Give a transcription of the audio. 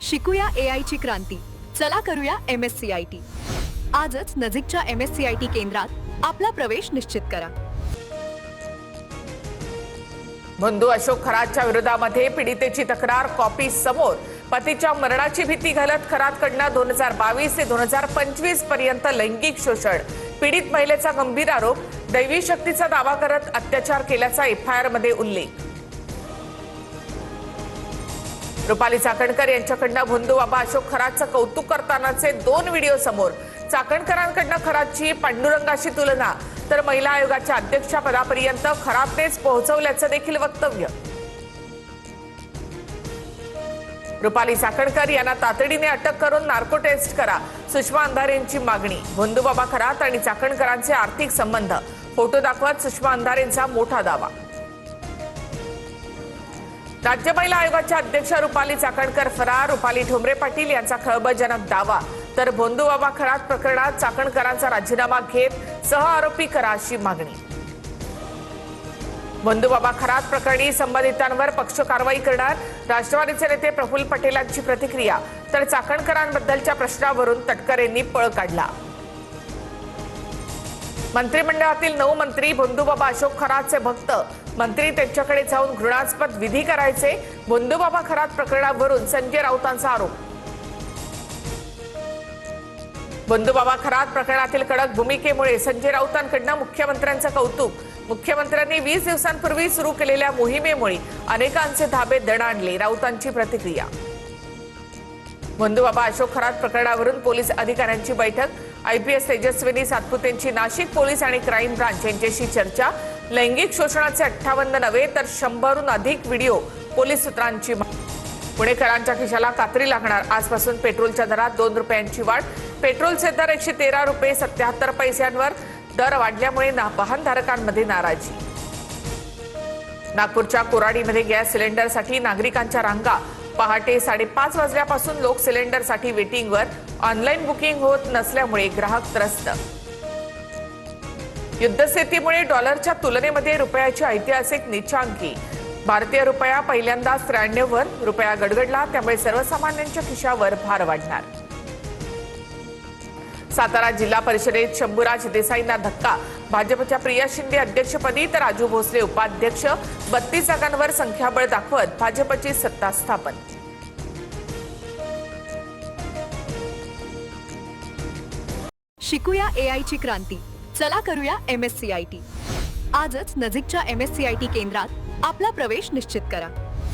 शिकूया AI ची क्रांती. चला करूया MSCIT. आजच नजीकच्या MSCIT केंद्रात आपला प्रवेश निश्चित करा. बंधू अशोक खरातच्या विरोधामध्ये पीडितेची तक्रार कॉपी समोर. पतीच्या मरणाची भीती घालत खरातकडनं 2022 ते 2025 पर्यंत लैंगिक शोषण. पीडित महिलेचा गंभीर आरोप. दैवी शक्तीचा दावा करत अत्याचार केल्याचा FIR मध्ये उल्लेख. रुपाली चाकणकर यांच्याकडनं बंधू बाबा अशोक खरातचं कौतुक करतानाचे 2 व्हिडिओ समोर. चाकणकरांकडनं खरातची पांडुरंगाशी तुलना, तर महिला आयोगाच्या अध्यक्षपदापर्यंत खरातनेच पोहोचवल्याचं देखील वक्तव्य. रुपाली चाकणकर यांना तातडीने अटक करून नार्को टेस्ट करा, सुषमा अंधारेंची मागणी. बंधू बाबा खरात आणि चाकणकरांचे आर्थिक संबंध. फोटो दाखवत सुषमा अंधारेंचा मोठा दावा. राज्य महिला आयोगाच्या अध्यक्ष रुपाली चाकणकर फरार. रुपाली ठोंबरे पाटील यांचा खळबळजनक दावा. तर बंधू बाबा खरात प्रकरणात चाकणकरांचा राजीनामा घेत सह आरोपी करा अशी मागणी. बंधू बाबा खरात प्रकरणी संबंधितांवर पक्ष कारवाई करणार. राष्ट्रवादीचे नेते प्रफुल्ल पटेलांची प्रतिक्रिया. तर चाकणकरांबद्दलच्या प्रश्नावरून तटकरेंनी पळ काढला. मंत्रिमंडळातील 9 मंत्री बंधू बाबा अशोक खरातचे भक्त. मंत्री त्यांच्याकडे जाऊन घृणास्पद विधी करायचे. बंधू बाबा खरात प्रकरणावरून संजय राऊतांचा आरोप. बंधू बाबा खरात प्रकरणातील कडक भूमिकेमुळे संजय राऊतांकडनं मुख्यमंत्र्यांचं कौतुक. मुख्यमंत्र्यांनी 20 दिवसांपूर्वी सुरू केलेल्या मोहिमेमुळे अनेकांचे धाबे दणाणले. राऊतांची प्रतिक्रिया. बंधू बाबा अशोक खरात प्रकरणावरून पोलीस अधिकाऱ्यांची बैठक. IPS तेजस्विनी सातपुतेंची नाशिक पोलीस आणि क्राईम ब्रांच यांच्याशी चर्चा. लैंगिक शोषणाचे 58 नव्हे तर 100हून अधिक व्हिडिओ. पोलीस सूत्रांची. पुणेकरांच्या खिशाला कात्री लागणार. आजपासून पेट्रोलच्या दरात 2 रुपयांची वाढ. पेट्रोलचे दर 113 रुपये 77 पैशांवर. दर वाढल्यामुळे वाहनधारकांमध्ये नाराजी. नागपूरच्या कोराडीमध्ये गॅस सिलेंडरसाठी नागरिकांच्या रांगा. पहाटे 5:30 वाजल्यापासून लोक सिलेंडरसाठी वेटिंगवर. ऑनलाईन बुकिंग होत नसल्यामुळे ग्राहक त्रस्त. युद्धस्थितीमुळे डॉलरच्या तुलनेमध्ये रुपयाची ऐतिहासिक नीचांकी. भारतीय रुपया पहिल्यांदा 93 वर. रुपया गडगडला, त्यामुळे सर्वसामान्यांच्या खिशावर भार वाढणार. सातारा जिल्हा परिषदेत शंभूराज देसाईंना धक्का. भाजपच्या प्रिया शिंदे अध्यक्षपदी तर राजू भोसले उपाध्यक्ष. 32 जागांवर संख्याबळ दाखवत भाजपची सत्ता स्थापन. शिकूया AI ची क्रांती. चला करूया MSCIT. आजच नजीकच्या MSCIT केंद्रात आपला प्रवेश निश्चित करा.